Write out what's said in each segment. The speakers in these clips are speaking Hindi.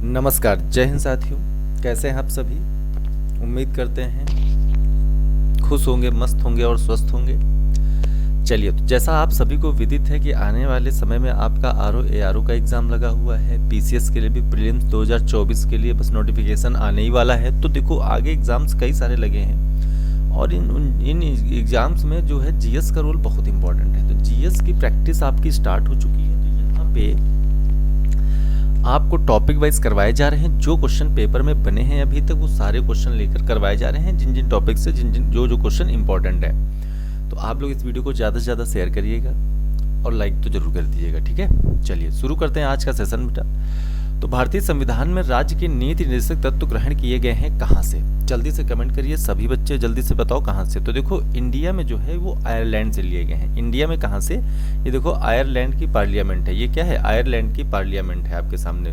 नमस्कार, जय हिंद साथियों। कैसे हैं आप सभी? उम्मीद करते हैं खुश होंगे, मस्त होंगे और स्वस्थ होंगे। चलिए, तो जैसा आप सभी को विदित है कि आने वाले समय में आपका आरओ एआरओ का एग्ज़ाम लगा हुआ है। पीसीएस के लिए भी प्रीलिम्स 2024 के लिए बस नोटिफिकेशन आने ही वाला है। तो देखो, आगे एग्ज़ाम्स कई सारे लगे हैं और इन एग्ज़ाम्स में जो है जीएस का रोल बहुत इंपॉर्टेंट है। तो जीएस की प्रैक्टिस आपकी स्टार्ट हो चुकी है। तो यहाँ पे आपको टॉपिक वाइज करवाए जा रहे हैं। जो क्वेश्चन पेपर में बने हैं अभी तक, वो सारे क्वेश्चन लेकर करवाए जा रहे हैं, जिन जिन टॉपिक से जो क्वेश्चन इंपॉर्टेंट है। तो आप लोग इस वीडियो को ज़्यादा से ज़्यादा शेयर करिएगा और लाइक तो जरूर कर दीजिएगा, ठीक है। चलिए शुरू करते हैं आज का सेशन बेटा। तो भारतीय संविधान में राज्य के नीति निर्देशक तत्व ग्रहण किए गए हैं कहाँ से? जल्दी से कमेंट करिए सभी बच्चे, जल्दी से बताओ कहाँ से। तो देखो, इंडिया में जो है वो आयरलैंड से लिए गए हैं। इंडिया में कहाँ से? ये देखो, आयरलैंड की पार्लियामेंट है। ये क्या है? आयरलैंड की पार्लियामेंट है आपके सामने।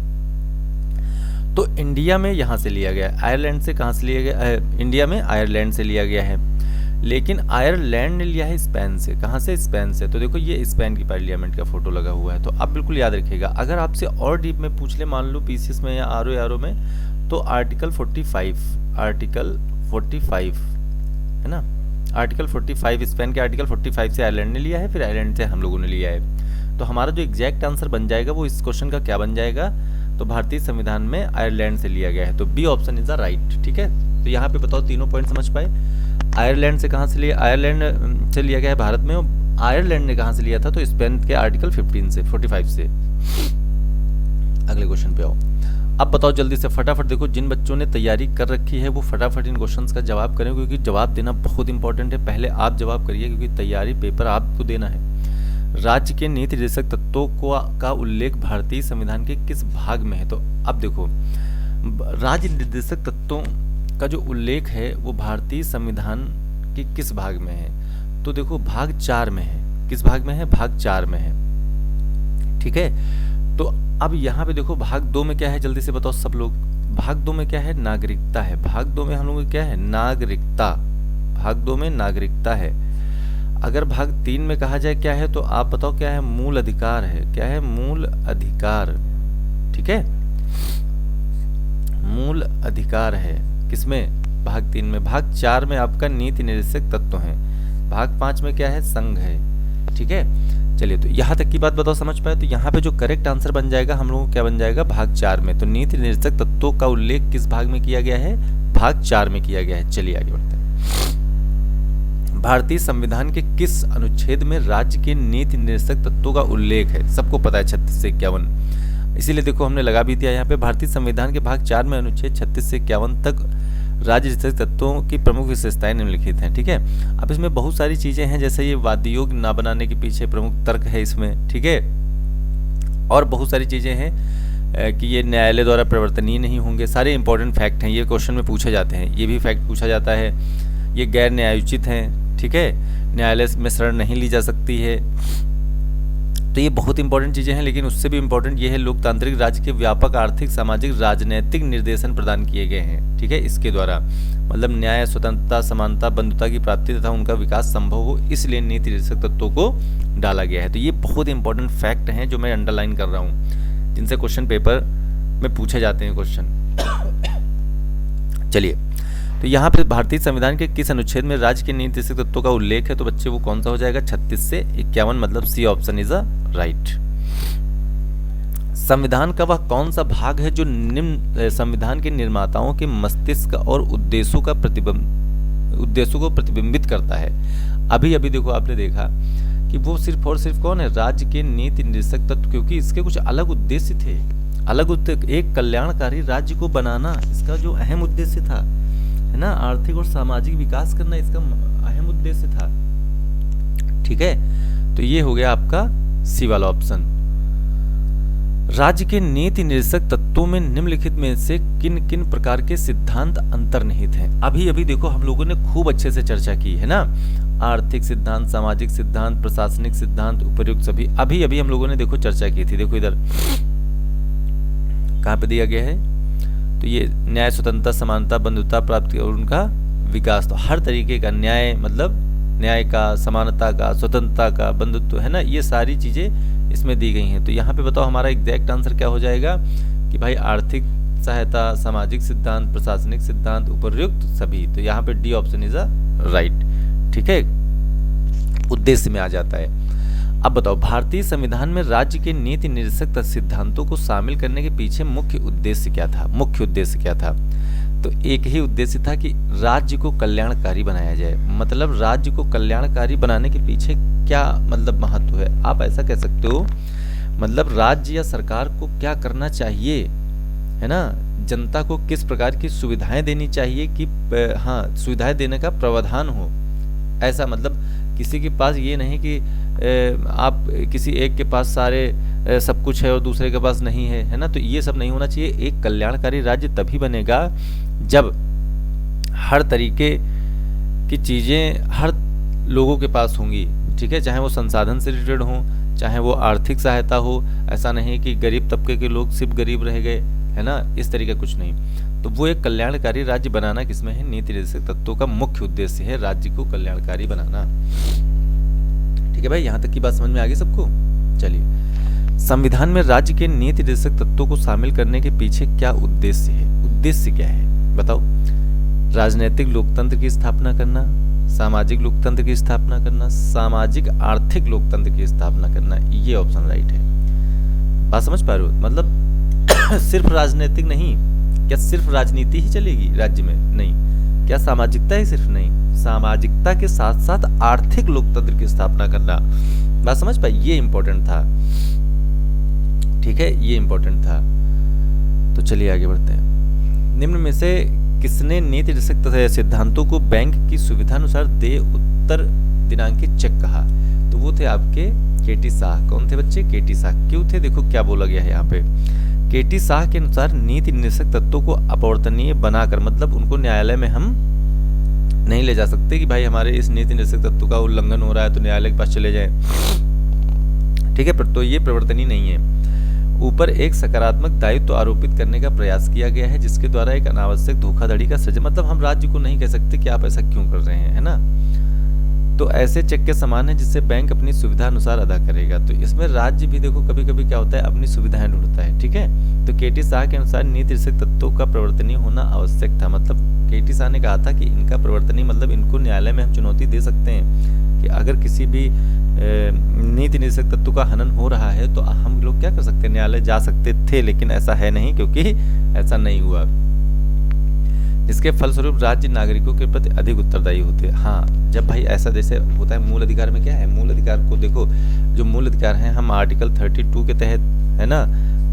तो इंडिया में यहाँ से लिया गया है। आयरलैंड से कहाँ से लिया गया? इंडिया में आयरलैंड से लिया गया है, लेकिन आयरलैंड ने लिया है स्पेन से। कहाँ से? स्पेन से। तो देखो, ये स्पेन की पार्लियामेंट का फोटो लगा हुआ है। तो आप बिल्कुल याद रखिएगा। अगर आपसे और डीप में पूछ ले, मान लो पीसीएस में या आरओ में, तो आर्टिकल 45 है ना। आर्टिकल 45, स्पेन के आर्टिकल 45 से आयरलैंड ने लिया है, फिर आयरलैंड से हम लोगों ने लिया है। तो हमारा जो एग्जैक्ट आंसर बन जाएगा वो इस क्वेश्चन का क्या बन जाएगा? तो भारतीय संविधान में आयरलैंड से लिया गया है। तो b option is the right, ठीक है। तो यहाँ पे बताओ, तीनों पॉइंट समझ पाए? आयरलैंड से कहाँ से लिया? आयरलैंड से लिया गया है भारत में। आयरलैंड ने कहाँ से लिया था? तो स्पेन के आर्टिकल 45 से। अगले क्वेश्चन पे आओ। अब बताओ जल्दी से, फटाफट। देखो, जिन बच्चों ने तैयारी कर रखी है वो फटाफट इन क्वेश्चंस का जवाब करें, क्योंकि जवाब देना बहुत इंपॉर्टेंट है। पहले आप जवाब करिए, क्योंकि तैयारी पेपर आपको देना है। राज्य के नीति निर्देशक तत्वों का उल्लेख भारतीय संविधान के किस भाग में है? तो अब देखो, राज्य निर्देशक तत्वों का जो उल्लेख है वो भारतीय संविधान के किस भाग में है? तो देखो, भाग 4 में है। किस भाग में है? भाग 4 में है, ठीक है। तो अब यहाँ पे देखो, भाग 2 में क्या है? जल्दी से बताओ सब लोग। भाग 2 में क्या है? नागरिकता है। भाग 2 में हम लोग क्या है? नागरिकता। भाग 2 में नागरिकता है। अगर भाग 3 में कहा जाए क्या है, तो आप बताओ क्या है? मूल अधिकार है। क्या है? मूल अधिकार, ठीक है। मूल अधिकार है किसमें? भाग 3 में। भाग 4 में आपका नीति निर्देशक तत्व है। भाग 5 में क्या है? संघ है, ठीक है। चलिए, तो यहाँ तक की बात बताओ, समझ पाए? तो यहाँ पे जो करेक्ट आंसर बन जाएगा हम लोगों को, क्या बन जाएगा? भाग 4 में। तो नीति निर्देशक तत्वों का उल्लेख किस भाग में किया गया है? भाग 4 में किया गया है। चलिए आगे बढ़ते हैं। भारतीय संविधान के किस अनुच्छेद में राज्य के नीति निर्देशक तत्वों का उल्लेख है? सबको पता है, 36 से 51। इसीलिए देखो, हमने लगा भी दिया यहाँ पे। भारतीय संविधान के भाग 4 में अनुच्छेद 36 से 51 तक राज्य निर्देशक तत्वों की प्रमुख विशेषताएं निम्नलिखित हैं, ठीक है। अब इसमें बहुत सारी चीजें हैं, जैसे ये वाद्य योग ना बनाने के पीछे प्रमुख तर्क है इसमें, ठीक है। और बहुत सारी चीजें हैं कि ये न्यायालय द्वारा परिवर्तनीय नहीं होंगे। सारे इंपॉर्टेंट फैक्ट हैं, ये क्वेश्चन में पूछे जाते हैं। ये भी फैक्ट पूछा जाता है। ये गैर न्यायोचित हैं, ठीक है। न्यायालय में शरण नहीं ली जा सकती है। तो ये बहुत इंपॉर्टेंट चीजें हैं, लेकिन उससे भी इंपॉर्टेंट ये है, लोकतांत्रिक राज्य के व्यापक आर्थिक, सामाजिक, राजनीतिक निर्देशन प्रदान किए गए हैं, ठीक है, इसके द्वारा। मतलब न्याय, स्वतंत्रता, समानता, बंधुता की प्राप्ति तथा उनका विकास संभव हो, इसलिए नीति निर्देशक तत्वों को डाला गया है। तो ये बहुत इंपॉर्टेंट फैक्ट हैं जो मैं अंडरलाइन कर रहा हूँ, जिनसे क्वेश्चन पेपर में पूछे जाते हैं क्वेश्चन। चलिए, तो यहाँ पे भारतीय संविधान के किस अनुच्छेद में राज्य के नीति निर्देशक तत्वों का उल्लेख है? तो बच्चे वो कौन सा हो जाएगा? 36 से 51, मतलब c option is a right. संविधान का वह कौन सा भाग है जो निम्न संविधान के निर्माताओं के मस्तिष्क और उद्देश्यों को प्रतिबिंबित करता है? अभी अभी देखो, आपने देखा कि वो सिर्फ और सिर्फ कौन है? राज्य के नीति निर्देशक तत्व, क्योंकि इसके कुछ अलग उद्देश्य थे। एक कल्याणकारी राज्य को बनाना इसका जो अहम उद्देश्य था, है ना। आर्थिक और सामाजिक विकास करना इसका अहम उद्देश्य था, ठीक है। तो ये हो गया आपका सी वाला ऑप्शन। राज्य के नीति निर्देशक तत्वों में निम्नलिखित में से किन किन प्रकार के सिद्धांत अंतर्निहित हैं? अभी अभी देखो, हम लोगों ने खूब अच्छे से चर्चा की है ना। आर्थिक सिद्धांत, सामाजिक सिद्धांत, प्रशासनिक सिद्धांत, उपर्युक्त सभी अभी अभी हम लोगों ने देखो चर्चा की थी। देखो इधर कहाँ पे दिया गया है? तो ये न्याय, स्वतंत्रता, समानता, बंधुता, प्राप्ति और उनका विकास। तो हर तरीके का न्याय, मतलब न्याय का, समानता का, स्वतंत्रता का, बंधुत्व, है ना, ये सारी चीजें इसमें दी गई हैं। तो यहाँ पे बताओ हमारा एग्जैक्ट आंसर क्या हो जाएगा कि भाई आर्थिक सहायता, सामाजिक सिद्धांत, प्रशासनिक सिद्धांत, उपर्युक्त सभी। तो यहाँ पे D option is a right. ठीक है, उद्देश्य में आ जाता है। अब बताओ, भारतीय संविधान में राज्य के नीति निर्देशक सिद्धांतों को शामिल करने के पीछे मुख्य उद्देश्य क्या था? मुख्य उद्देश्य क्या था? तो एक ही उद्देश्य था कि राज्य को कल्याणकारी बनाया जाए। मतलब राज्य को कल्याणकारी बनाने के पीछे क्या मतलब महत्व है, आप ऐसा कह सकते हो। मतलब राज्य या सरकार को क्या करना चाहिए, है ना, जनता को किस प्रकार की सुविधाएं देनी चाहिए कि हाँ, सुविधाएं देने का प्रावधान हो। ऐसा मतलब किसी के पास ये नहीं कि आप किसी एक के पास सारे सब कुछ है और दूसरे के पास नहीं है ना। तो ये सब नहीं होना चाहिए। एक कल्याणकारी राज्य तभी बनेगा जब हर तरीके की चीज़ें हर लोगों के पास होंगी। ठीक है, चाहे वो संसाधन से रिलेटेड हो, चाहे वो आर्थिक सहायता हो। ऐसा नहीं कि गरीब तबके के लोग सिर्फ गरीब रह गए, है ना, इस तरीके कुछ नहीं। तो वो एक कल्याणकारी राज्य बनाना किसमें है? नीति निर्देशक तत्वों का मुख्य उद्देश्य है राज्य को कल्याणकारी बनाना। ठीक है भाई, यहाँ तक की बात समझ में आ गई सबको? चलिए, संविधान में राज्य के नीति निर्देशक तत्वों को शामिल करने के पीछे क्या उद्देश्य है? उद्देश्य क्या है बताओ? राजनीतिक लोकतंत्र की स्थापना करना, सामाजिक लोकतंत्र की स्थापना करना, सामाजिक आर्थिक लोकतंत्र की स्थापना करना। ये ऑप्शन राइट है। बात समझ पा रहे हो? मतलब सिर्फ राजनीतिक नहीं, क्या सिर्फ राजनीति ही चलेगी राज्य में? नहीं। क्या सामाजिकता ही सिर्फ नहीं, सामाजिकता के साथ साथ आर्थिक लोकतंत्र की स्थापना करना। बात समझ पाई? ये इंपॉर्टेंट था। ठीक है, ये इंपॉर्टेंट था। तो चलिए आगे बढ़ते हैं। निम्न में से किसने नीति निर्देशक सिद्धांतों को बैंक की सुविधानुसार दे उत्तर दिनांकित चेक कहा? तो वो थे आपके केटी शाह। कौन थे बच्चे? केटी शाह। क्यों थे? देखो क्या बोला गया है यहाँ पे। केटी शाह के अनुसार नीति निर्देशक तत्वों को अपवर्तनीय बनाकर, मतलब उनको न्यायालय में हम नहीं ले जा सकते कि भाई हमारे इस नीति निर्देशक तत्व का उल्लंघन हो रहा है तो न्यायालय के पास चले जाएं। ठीक है, तो ये प्रवर्तनीय नहीं है। ऊपर एक सकारात्मक दायित्व आरोपित करने का प्रयास किया गया है जिसके द्वारा एक अनावश्यक धोखाधड़ी का सृजन, मतलब हम राज्य को नहीं कह सकते कि आप ऐसा क्यों कर रहे हैं, है ना। तो ऐसे चेक के समान है जिससे बैंक अपनी सुविधा अनुसार अदा करेगा। तो इसमें राज्य भी देखो कभी कभी क्या होता है, अपनी सुविधाएं ढूंढता है। ठीक है, तो केटी शाह के अनुसार नीति निर्देशक तत्वों का प्रवर्तनीय होना आवश्यक था। मतलब केटी शाह ने कहा था कि इनका प्रवर्तनीय मतलब इनको न्यायालय में हम चुनौती दे सकते हैं कि अगर किसी भी नीति निर्देशक तत्व का हनन हो रहा है तो हम लोग क्या कर सकते हैं, न्यायालय जा सकते थे। लेकिन ऐसा है नहीं, क्योंकि ऐसा नहीं हुआ, जिसके फलस्वरूप राज्य नागरिकों के प्रति अधिक उत्तरदायी होते हैं। हाँ, जब भाई ऐसा जैसे होता है, मूल अधिकार में क्या है, मूल अधिकार को देखो, जो मूल अधिकार है हम आर्टिकल 32 के तहत, है ना,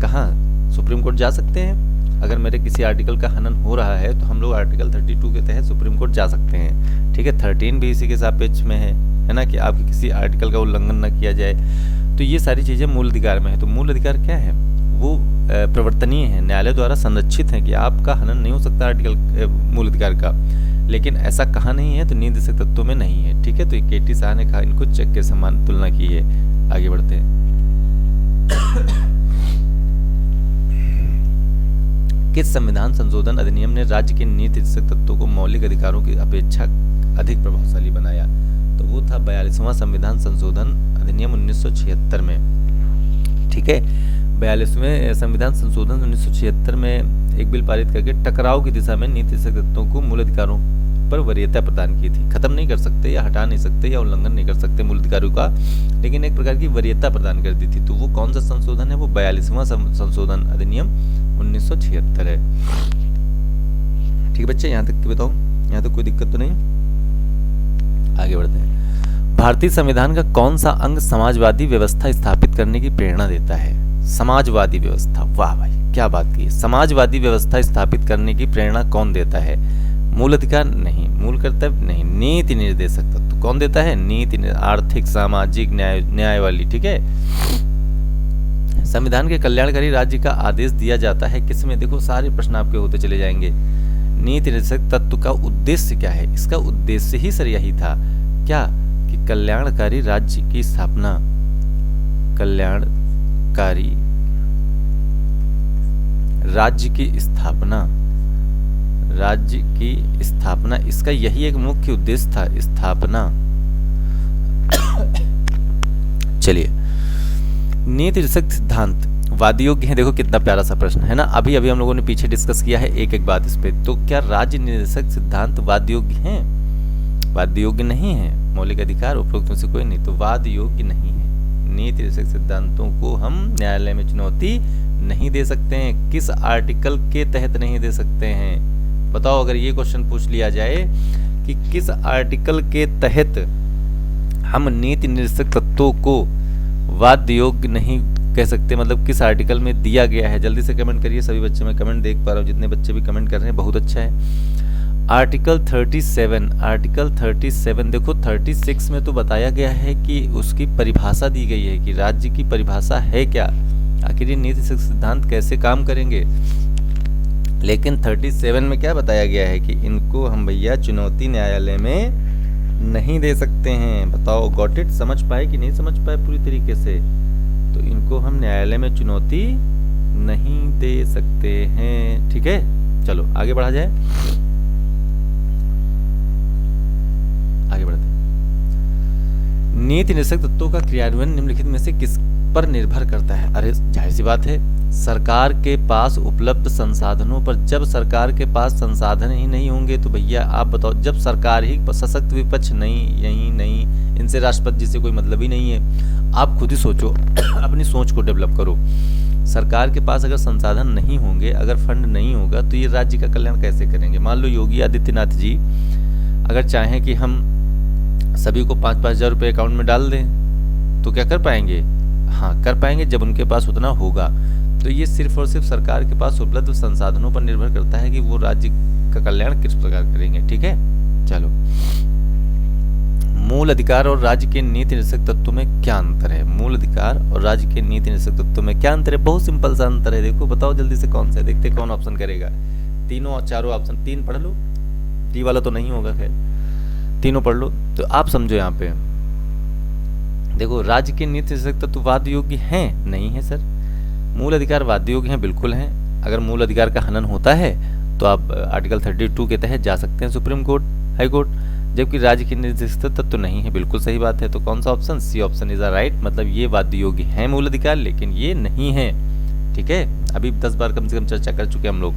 कहाँ सुप्रीम कोर्ट जा सकते हैं। अगर मेरे किसी आर्टिकल का हनन हो रहा है तो हम लोग आर्टिकल 32 के तहत सुप्रीम कोर्ट जा सकते हैं। ठीक है, 13 भी इसी के सापेक्ष में है ना, कि आपके किसी आर्टिकल का उल्लंघन न किया जाए। तो ये सारी चीज़ें मूल अधिकार में है। तो मूल अधिकार क्या है, वो प्रवर्तनीय है, न्यायालय द्वारा संरक्षित है कि आपका हनन नहीं हो सकता आर्टिकल मूल अधिकार का। लेकिन ऐसा कहाँ नहीं है, तो नीति निर्देशक तत्वों में नहीं है। ठीक है, तो केटी शाह ने कहा इनको चेक के समान तुलना की है। आगे बढ़ते हैं। किस संविधान संशोधन अधिनियम ने राज्य के नीति निर्देशक तत्वों को मौलिक अधिकारों की अपेक्षा अधिक प्रभावशाली बनाया? तो वो था 42वां संविधान संशोधन अधिनियम 1976 में। ठीक है, 42वें संविधान संशोधन 1976 में एक बिल पारित करके टकराव की दिशा में नीति निर्देशक तत्वों को मूल अधिकारों पर वरीयता प्रदान की थी। खत्म नहीं कर सकते या हटा नहीं सकते या उल्लंघन नहीं कर सकते मूल अधिकारों का, लेकिन एक प्रकार की वरीयता प्रदान कर दी थी। तो वो कौन सा संशोधन है? वो 42वां संशोधन अधिनियम 1976 है। ठीक है बच्चे, यहाँ तक की बताओ, यहाँ तक कोई दिक्कत तो नहीं? आगे बढ़ते हैं। भारतीय संविधान का कौन सा अंग समाजवादी व्यवस्था स्थापित करने की प्रेरणा देता है? समाजवादी व्यवस्था, वाह भाई क्या बात की। समाजवादी व्यवस्था स्थापित करने की प्रेरणा कौन देता है? मूल अधिकार नहीं, मूल कर्तव्य नहीं, नीति निर्देशक तत्व कौन देता है? नीति, आर्थिक, सामाजिक न्याय वाली। ठीक है, संविधान के कल्याणकारी राज्य का आदेश दिया जाता है किसमें? देखो सारे प्रश्न आपके होते चले जाएंगे। नीति निर्देशक तत्व का उद्देश्य क्या है? इसका उद्देश्य ही सर यही था, क्या कि कल्याणकारी राज्य की स्थापना, कल्याणकारी राज्य की स्थापना, राज्य की स्थापना, इसका यही एक मुख्य उद्देश्य था, स्थापना। चलिए, नीति निर्देशक सिद्धांत वाद योग्य हैं। देखो कितना प्यारा सा प्रश्न है ना। अभी अभी हम लोगों ने पीछे डिस्कस किया है एक एक बात इस पे। तो क्या राज्य निर्देशक सिद्धांत वाद योग्य हैं? वाद योग्य नहीं है। मौलिक अधिकार उपरोक्त में से कोई नहीं, तो वाद योग्य नहीं है। नीति निर्देशक सिद्धांतों को हम न्यायालय में चुनौती नहीं दे सकते हैं। किस आर्टिकल के तहत नहीं दे सकते हैं बताओ? अगर ये क्वेश्चन पूछ लिया जाए कि किस आर्टिकल के तहत हम नीति निर्देशक तत्वों को वाद योग्य नहीं कह सकते, मतलब किस आर्टिकल में दिया गया है? जल्दी से कमेंट करिए सभी बच्चे, मैं कमेंट देख पा रहा हूँ, जितने बच्चे भी कमेंट कर रहे हैं बहुत अच्छा है। आर्टिकल 37, आर्टिकल 37 देखो 36 में तो बताया गया है कि उसकी परिभाषा दी गई है कि राज्य की परिभाषा है क्या, आखिर ये नीति सिद्धांत कैसे काम करेंगे। लेकिन 37 में क्या बताया गया है कि इनको हम भैया चुनौती न्यायालय में नहीं दे सकते हैं। बताओ गॉट इट? समझ पाए कि नहीं समझ पाए पूरी तरीके से? तो इनको हम न्यायालय में चुनौती नहीं दे सकते हैं। ठीक है, चलो आगे बढ़ा जाए, आगे बढ़ते हैं। नीति निर्देशक तत्वों का क्रियान्वयन निम्नलिखित में से किस पर निर्भर करता है? अरे जाहिर सी बात है, सरकार के पास उपलब्ध संसाधनों पर। जब सरकार के पास संसाधन ही नहीं होंगे तो भैया आप बताओ, जब सरकार ही सशक्त विपक्ष नहीं, यही नहीं, इनसे राष्ट्रपति जी से कोई मतलब ही नहीं है। आप खुद ही सोचो, अपनी सोच को डेवलप करो। सरकार के पास अगर संसाधन नहीं होंगे, अगर फंड नहीं होगा, तो ये राज्य का कल्याण कैसे करेंगे? मान लो योगी आदित्यनाथ जी अगर चाहें कि हम सभी को 5-5 हज़ार रुपये अकाउंट में डाल दें, तो क्या कर पाएंगे? हाँ कर पाएंगे, जब उनके पास उतना होगा। तो ये सिर्फ और सिर्फ सरकार के पास उपलब्ध संसाधनों पर निर्भर करता है कि वो राज्य का कल्याण किस प्रकार करेंगे। ठीक है, चलो। मूल अधिकार और राज्य के नीति निर्देशक तत्वों में क्या अंतर है? मूल अधिकार और राज्य के नीति निर्देशक तत्वों में क्या अंतर है? बहुत सिंपल सा अंतर है। देखो बताओ जल्दी से कौन सा है, देखते कौन ऑप्शन करेगा। तीनों और चारों ऑप्शन, 3 पढ़ लो, डी वाला तो नहीं होगा, खैर तीनों पढ़ लो। तो आप समझो यहाँ पे देखो, राज्य के नीति निर्देशक तत्व वाद योग्य हैं? नहीं है सर। मूल अधिकार वाद योग्य हैं? बिल्कुल हैं। अगर मूल अधिकार का हनन होता है तो आप आर्टिकल 32 के तहत जा सकते हैं सुप्रीम कोर्ट, हाई कोर्ट। जबकि राज्य के निर्देशक तत्व तो नहीं है। बिल्कुल सही बात है। तो कौन सा option? C option is right. मतलब ये वाद योग्य हैं मूल अधिकार, लेकिन ये नहीं है। ठीक है, अभी 10 बार कम से कम चर्चा कर चुके हम लोग।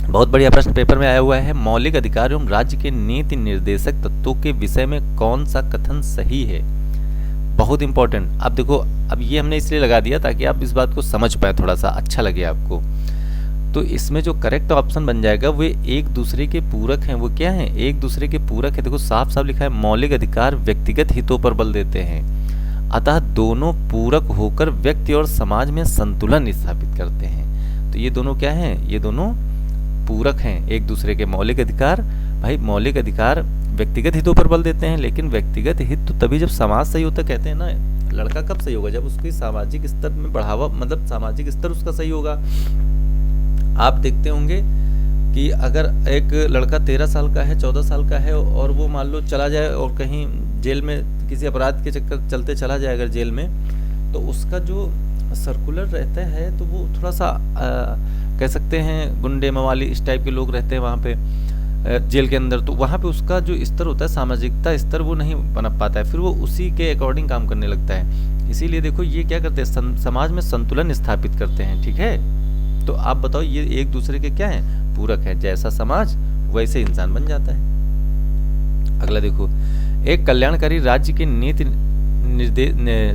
बहुत बढ़िया प्रश्न पेपर में आया हुआ है। मौलिक अधिकार एवं राज्य के नीति निर्देशक तत्वों के विषय में कौन सा कथन सही है? बहुत इंपॉर्टेंट। अब देखो, अब ये हमने इसलिए लगा दिया ताकि आप इस बात को समझ पाए, थोड़ा सा अच्छा लगे आपको। तो इसमें जो करेक्ट ऑप्शन बन जाएगा वे एक दूसरे के पूरक हैं। वो क्या है? एक दूसरे के पूरक है। देखो साफ साफ लिखा है, मौलिक अधिकार व्यक्तिगत हितों पर बल देते हैं, अतः दोनों पूरक होकर व्यक्ति और समाज में संतुलन स्थापित करते हैं। तो ये दोनों क्या हैं? ये दोनों पूरक हैं एक दूसरे के। मौलिक अधिकार, भाई मौलिक अधिकार व्यक्तिगत हितों पर बल देते हैं, लेकिन व्यक्तिगत हित तो तभी जब समाज सही होता, कहते हैं ना लड़का कब सही होगा? जब उसकी सामाजिक स्तर में बढ़ावा, मतलब सामाजिक स्तर उसका सही होगा। आप देखते होंगे कि अगर एक लड़का 13 साल का है, 14 साल का है, और वो मान लो चला जाए और कहीं जेल में किसी अपराध के चक्कर चलते चला जाए अगर जेल में, तो उसका जो सर्कुलर रहता है तो वो थोड़ा सा कह सकते हैं गुंडे मवाली इस टाइप के लोग रहते हैं वहाँ पे जेल के अंदर। तो वहाँ पे उसका जो स्तर होता है, सामाजिकता स्तर, वो नहीं बना पाता है, फिर वो उसी के अकॉर्डिंग काम करने लगता है। इसीलिए देखो ये क्या करते हैं, समाज में संतुलन स्थापित करते हैं। ठीक है, तो आप बताओ ये एक दूसरे के क्या है? पूरक है। जैसा समाज वैसे इंसान बन जाता है। अगला देखो, एक कल्याणकारी राज्य के नीति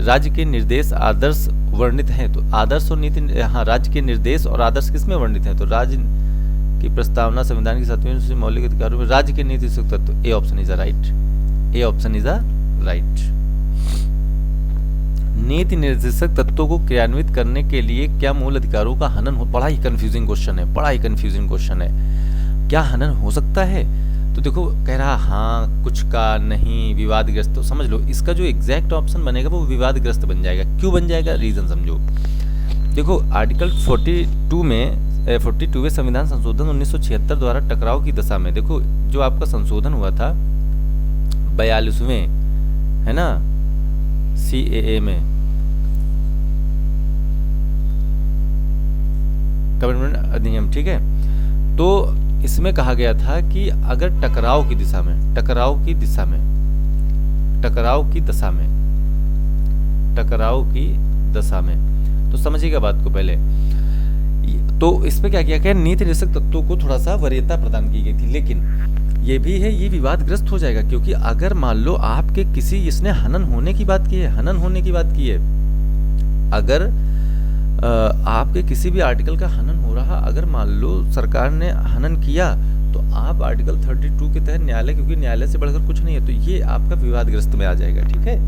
राज्य के निर्देश आदर्श वर्णित हैं। तो आदर्श और नीति, हाँ, राज्य के निर्देश और आदर्श किस में वर्णित हैं? तो राज्य की प्रस्तावना संविधान की 7वीं मौलिक अधिकारों में राज्य के नीति तत्व। A option is right. A option is right. नीति निर्देशक तत्वों को क्रियान्वित करने के लिए क्या मूल अधिकारों का हनन हो? बड़ा ही कंफ्यूजिंग क्वेश्चन है, बड़ा ही कंफ्यूजिंग क्वेश्चन है। क्या हनन हो सकता है? तो देखो कह रहा हाँ, कुछ का नहीं, विवादग्रस्त। तो समझ लो इसका जो एग्जैक्ट ऑप्शन बनेगा वो विवादग्रस्त बन जाएगा। क्यों बन जाएगा? रीजन समझो। देखो आर्टिकल 42वें संविधान संशोधन 1976 द्वारा टकराव की दशा में, देखो जो आपका संशोधन हुआ था 42वें, है ना, CAA में, कमिटमेंट अधिनियम, ठीक है। तो इसमें कहा गया था कि अगर टकराव की दशा में तो समझिएगा बात को पहले। तो इस पे क्या किया गया, नीति निर्देशक तत्वों को थोड़ा सा वरीयता प्रदान की गई थी, लेकिन ये भी है, ये विवादग्रस्त हो जाएगा, क्योंकि अगर मान लो आपके किसी, इसने हनन होने की बात की है, हनन होने की बात की है, अगर आपके किसी भी आर्टिकल का हनन हो रहा, अगर मान लो सरकार ने हनन किया, तो आप आर्टिकल 32 के तहत न्यायालय, क्योंकि न्यायालय से बढ़कर कुछ नहीं है, तो ये आपका विवादग्रस्त में आ जाएगा। ठीक है,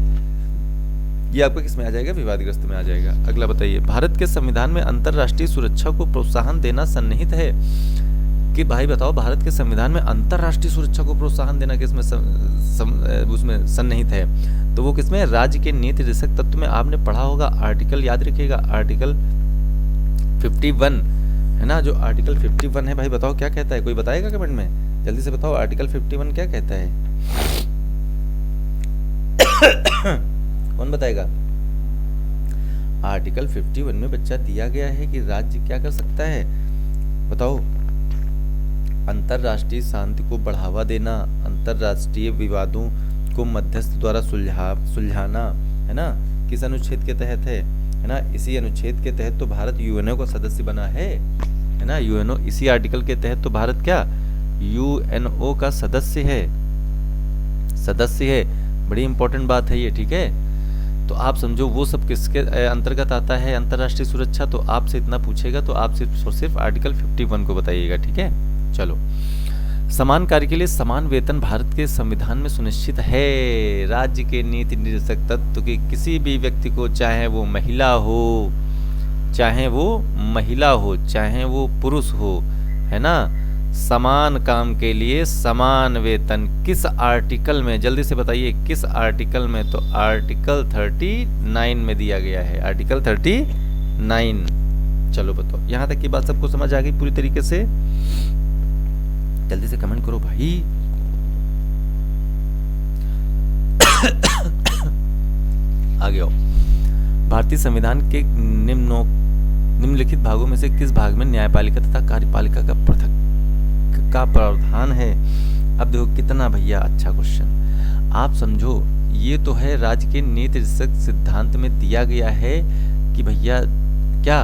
ये आपका किस में आ जाएगा, विवादग्रस्त में आ जाएगा। अगला बताइए, भारत के संविधान में अंतर्राष्ट्रीय सुरक्षा को प्रोत्साहन देना सन्निहित है कि भाई बताओ, भारत के संविधान में अंतर्राष्ट्रीय सुरक्षा को प्रोत्साहन देना किसमें उसमें सन्निहित है, तो वो किसमें, राज्य के नीति निर्देशक तत्व में। आपने पढ़ा होगा आर्टिकल, याद रखिएगा आर्टिकल 51 है ना, जो आर्टिकल 51 है, भाई बताओ क्या कहता है, कोई बताएगा कमेंट में, जल्दी से बताओ आर्टिकल 51 क्या कहता है। कौन बताएगा। आर्टिकल 51 में बच्चा दिया गया है कि राज्य क्या कर सकता है, बताओ। अंतरराष्ट्रीय शांति को बढ़ावा देना, अंतरराष्ट्रीय विवादों को मध्यस्थ द्वारा सुलझाना, है ना, किस अनुच्छेद के तहत है ना, इसी अनुच्छेद के तहत तो भारत यूएनओ का सदस्य बना है ना, यूएनओ, इसी आर्टिकल के तहत तो भारत क्या यूएनओ का सदस्य है, बड़ी इंपॉर्टेंट बात है ये। ठीक है, तो आप समझो वो सब किसके अंतर्गत आता है, अंतरराष्ट्रीय सुरक्षा। तो आपसे इतना पूछेगा तो आप सिर्फ आर्टिकल 51 को बताइएगा। ठीक है, चलो। समान कार्य के लिए समान वेतन भारत के संविधान में सुनिश्चित है। राज्य के नीति निर्देशक तत्व के किसी भी व्यक्ति को, चाहे वो महिला हो, चाहे वो पुरुष हो, है ना, समान काम के लिए समान वेतन किस आर्टिकल में, जल्दी से बताइए किस आर्टिकल में, तो आर्टिकल 39 में दिया गया है, आर्टिकल 39। चलो बताओ, यहां तक की बात सबको समझ आ गई पूरी तरीके से, जल्दी से कमेंट करो भाई। आगे आओ। भारतीय संविधान के निम्नलिखित भागों में से किस भाग में न्यायपालिका तथा कार्यपालिका का पृथक का प्रावधान है। अब देखो कितना भैया अच्छा क्वेश्चन। आप समझो, ये तो है राज्य के नीति निर्देशक सिद्धांत में दिया गया है कि भैया क्या,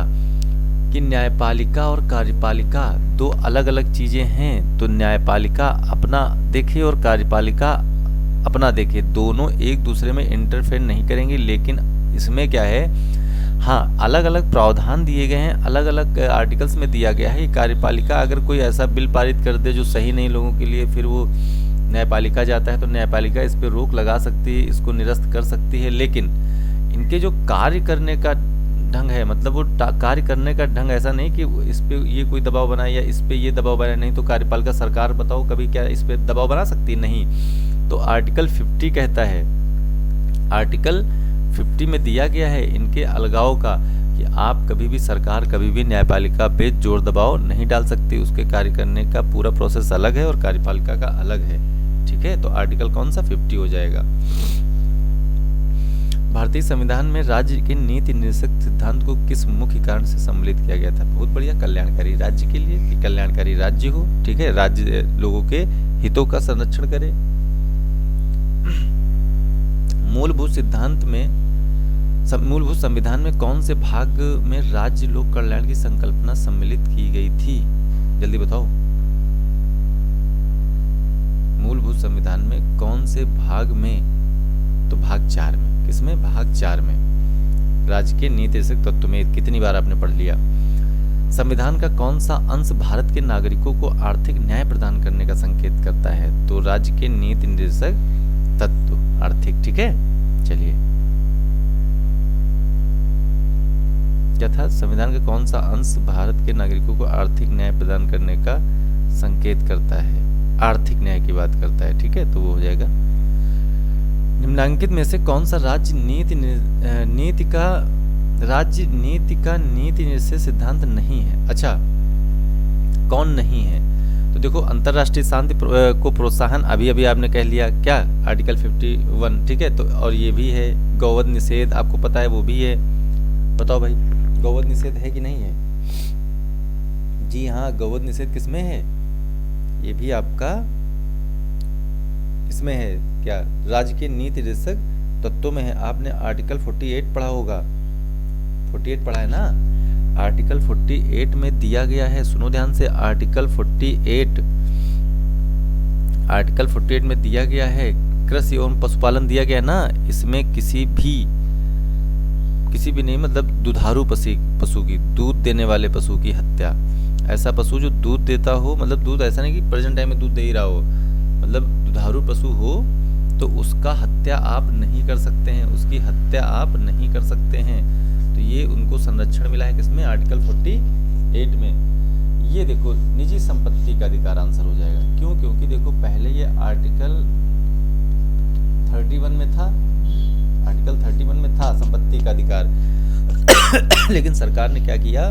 कि न्यायपालिका और कार्यपालिका दो अलग अलग चीजें हैं। तो न्यायपालिका अपना देखे और कार्यपालिका अपना देखे, दोनों एक दूसरे में इंटरफेयर नहीं करेंगे। लेकिन इसमें क्या है, हाँ, अलग अलग प्रावधान दिए गए हैं, अलग अलग आर्टिकल्स में दिया गया है। कार्यपालिका अगर कोई ऐसा बिल पारित कर दे जो सही नहीं लोगों के लिए, फिर वो न्यायपालिका जाता है, तो न्यायपालिका इस पर रोक लगा सकती है, इसको निरस्त कर सकती है। लेकिन इनके जो कार्य करने का ढंग है, मतलब वो कार्य करने का ढंग ऐसा नहीं कि इस पे ये कोई दबाव बनाए या इस पे ये दबाव बनाए, नहीं। तो कार्यपालिका सरकार बताओ कभी क्या इस पे दबाव बना सकती नहीं। तो आर्टिकल 50 कहता है, आर्टिकल 50 में दिया गया है इनके अलगाव का, कि आप कभी भी, सरकार कभी भी न्यायपालिका पे जोर दबाव नहीं डाल सकती। उसके कार्य करने का पूरा प्रोसेस अलग है और कार्यपालिका का अलग है। ठीक है, तो आर्टिकल कौन सा 50 हो जाएगा। भारतीय संविधान में राज्य के नीति निर्देशक सिद्धांत को किस मुख्य कारण से सम्मिलित किया गया था। बहुत बढ़िया, कल्याणकारी राज्य के लिए, कि कल्याणकारी राज्य हो। ठीक है, राज्य लोगों के हितों का संरक्षण करे। मूलभूत संविधान में कौन से भाग में राज्य लोक कल्याण की संकल्पना सम्मिलित की गई थी, जल्दी बताओ। मूलभूत संविधान में कौन से भाग में, तो भाग 4 में। किसमें, भाग 4 में। राज्य के नीति निर्देशक तत्व में कितनी बार आपने पढ़ लिया। संविधान का कौन सा अंश भारत के नागरिकों को आर्थिक न्याय प्रदान करने का संकेत करता है, तो राज्य के नीति निर्देशक तत्व आर्थिक। ठीक है, चलिए, क्या था, संविधान का कौन सा अंश भारत के नागरिकों को आर्थिक न्याय प्रदान करने का संकेत करता है, आर्थिक न्याय की बात करता है। ठीक है, तो वो हो जाएगा, निम्नलिखित में से कौन सा राज्य नीति का नीति निर्देशक सिद्धांत नहीं है। अच्छा, कौन नहीं है, तो देखो अंतरराष्ट्रीय शांति को प्रोत्साहन, अभी अभी आपने कह लिया क्या, आर्टिकल 51। ठीक है, तो और ये भी है गौवध निषेध, आपको पता है वो भी है। बताओ भाई, गौवध निषेध है कि नहीं है। जी हाँ, गौवध निषेध किसमें है, ये भी आपका इसमें है, क्या, राज्य के नीति निर्देशक तत्वों में है। आपने आर्टिकल 48 पढ़ा होगा, 48 पढ़ा है ना, आर्टिकल 48 में दिया गया है, सुनो ध्यान से, आर्टिकल 48 में दिया गया है, कृषि एवं पशुपालन दिया गया है ना, इसमें किसी भी नहीं, मतलब दुधारू पशु की, दूध देने वाले पशु की हत्या, ऐसा पशु जो दूध देता हो, मतलब दूध ऐसा नहीं कि प्रेजेंट टाइम में दूध दे ही रहा हो, मतलब दुधारू पशु हो तो उसका हत्या आप नहीं कर सकते हैं, उसकी हत्या आप नहीं कर सकते हैं। तो ये उनको संरक्षण मिला है किसमें, आर्टिकल 48 में। ये देखो निजी संपत्ति का अधिकार आंसर हो जाएगा, क्यों, क्योंकि देखो पहले ये आर्टिकल 31 में था, आर्टिकल 31 में था संपत्ति का अधिकार लेकिन सरकार ने क्या किया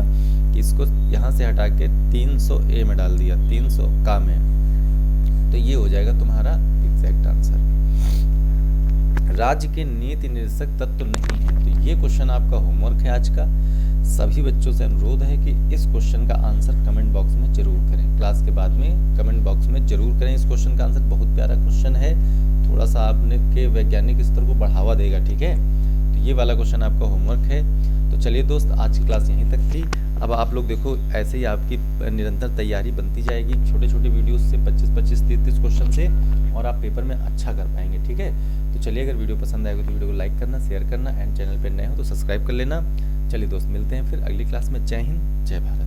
कि इसको यहाँ से हटा के 300A में डाल दिया, 300 का में, तो ये हो जाएगा तुम्हारा एग्जैक्ट आंसर। राज्य के नीति निर्देशक तत्व नहीं है, तो ये क्वेश्चन आपका होमवर्क है आज का। सभी बच्चों से अनुरोध है कि इस क्वेश्चन का आंसर कमेंट बॉक्स में जरूर करें, क्लास के बाद में कमेंट बॉक्स में जरूर करें। इस क्वेश्चन का आंसर बहुत प्यारा क्वेश्चन है, थोड़ा सा आपने के वैज्ञानिक स्तर को बढ़ावा देगा, ठीक है। तो ये वाला क्वेश्चन आपका होमवर्क है। तो चलिए दोस्त, आज की क्लास यहीं तक थी। अब आप लोग देखो ऐसे ही आपकी निरंतर तैयारी बनती जाएगी, छोटे छोटे वीडियोस से 25-25, 30-30 क्वेश्चन से, और आप पेपर में अच्छा कर पाएंगे, ठीक है। तो चलिए, अगर वीडियो पसंद आएगा तो वीडियो को लाइक करना, शेयर करना, एंड चैनल पर नए हो तो सब्सक्राइब कर लेना। चलिए दोस्त, मिलते हैं फिर अगली क्लास में। जय हिंद, जय भारत।